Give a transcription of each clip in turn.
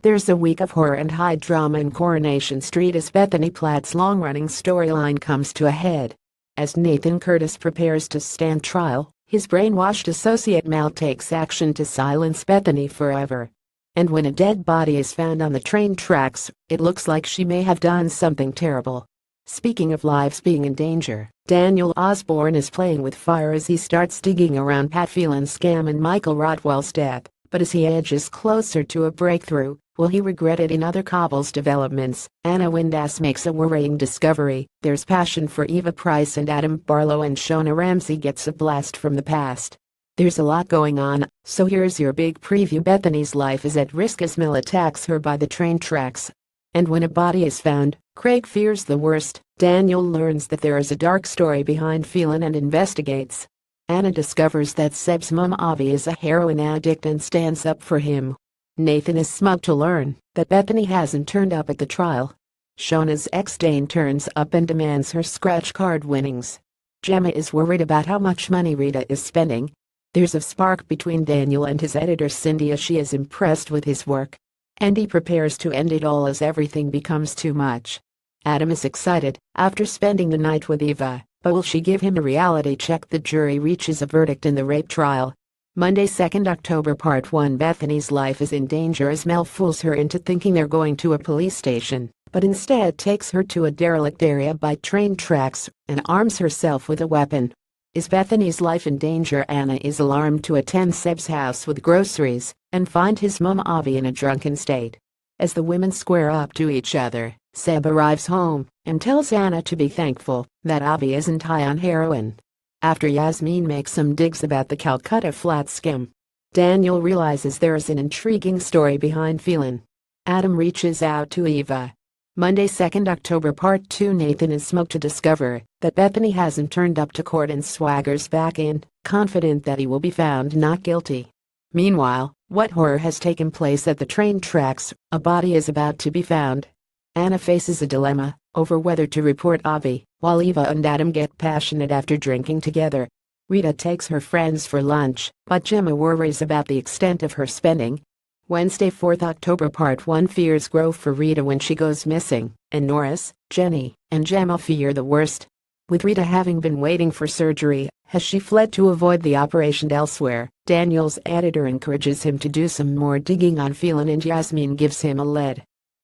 There's a week of horror and high drama in Coronation Street as Bethany Platt's long-running storyline comes to a head. As Nathan Curtis prepares to stand trial, his brainwashed associate Mal takes action to silence Bethany forever. And when a dead body is found on the train tracks, it looks like she may have done something terrible. Speaking of lives being in danger, Daniel Osborne is playing with fire as he starts digging around Pat Phelan's scam and Michael Rodwell's death. But as he edges closer to a breakthrough, will he regret it? In other Cobble's developments, Anna Windass makes a worrying discovery. There's passion for Eva Price and Adam Barlow, and Shona Ramsey gets a blast from the past. There's a lot going on, so here's your big preview. Bethany's life is at risk as Mel attacks her by the train tracks. And when a body is found, Craig fears the worst. Daniel learns that there is a dark story behind Phelan and investigates. Anna discovers that Seb's mom Avi is a heroin addict and stands up for him. Nathan is smug to learn that Bethany hasn't turned up at the trial. Shona's ex Dane turns up and demands her scratch card winnings. Gemma is worried about how much money Rita is spending. There's a spark between Daniel and his editor Cindy as she is impressed with his work. And he prepares to end it all as everything becomes too much. Adam is excited after spending the night with Eva, but will she give him a reality check? The jury reaches a verdict in the rape trial. Monday, 2nd October, Part 1. Bethany's life is in danger as Mel fools her into thinking they're going to a police station, but instead takes her to a derelict area by train tracks and arms herself with a weapon. Is Bethany's life in danger? Anna is alarmed to attend Seb's house with groceries and find his mom Avi in a drunken state. As the women square up to each other, Seb arrives home and tells Anna to be thankful that Avi isn't high on heroin. After Yasmin makes some digs about the Calcutta flat scam, Daniel realizes there is an intriguing story behind Phelan. Adam reaches out to Eva. Monday, 2nd October, Part 2. Nathan is smoked to discover that Bethany hasn't turned up to court and swaggers back in, confident that he will be found not guilty. Meanwhile, what horror has taken place at the train tracks? A body is about to be found. Anna faces a dilemma over whether to report Avi, while Eva and Adam get passionate after drinking together. Rita takes her friends for lunch, but Gemma worries about the extent of her spending. Wednesday, 4th October, Part 1. Fears grow for Rita when she goes missing, and Norris, Jenny, and Gemma fear the worst. With Rita having been waiting for surgery, has she fled to avoid the operation elsewhere? Daniel's editor encourages him to do some more digging on Phelan, and Yasmin gives him a lead.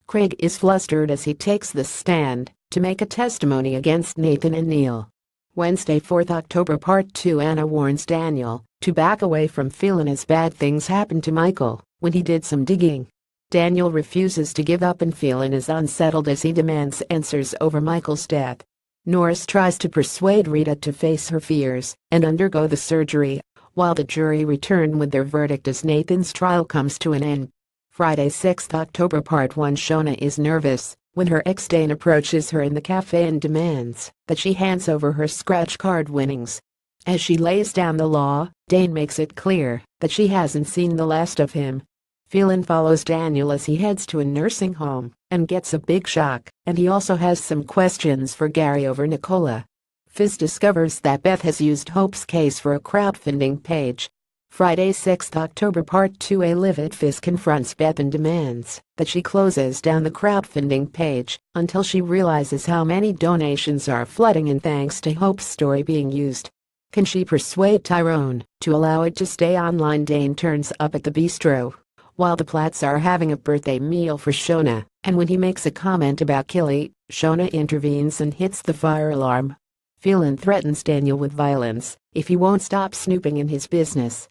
Craig is flustered as he takes the stand to make a testimony against Nathan and Neil. Wednesday, 4th October, Part 2. Anna warns Daniel to back away from Phelan as bad things happen to Michael when he did some digging. Daniel refuses to give up and Phelan is unsettled as he demands answers over Michael's death. Norris tries to persuade Rita to face her fears and undergo the surgery, while the jury return with their verdict as Nathan's trial comes to an end. Friday, 6th October, Part 1. Shona is nervous when her ex Dane approaches her in the cafe and demands that she hands over her scratch card winnings. As she lays down the law, Dane makes it clear that she hasn't seen the last of him. Phelan follows Daniel as he heads to a nursing home and gets a big shock, and he also has some questions for Gary over Nicola. Fizz discovers that Beth has used Hope's case for a crowdfunding page. Friday, 6th October, Part 2. A livid Fizz confronts Beth and demands that she closes down the crowdfunding page until she realizes how many donations are flooding in thanks to Hope's story being used. Can she persuade Tyrone to allow it to stay online? Dane turns up at the bistro while the Platts are having a birthday meal for Shona, and when he makes a comment about Killy, Shona intervenes and hits the fire alarm. Phelan threatens Daniel with violence if he won't stop snooping in his business.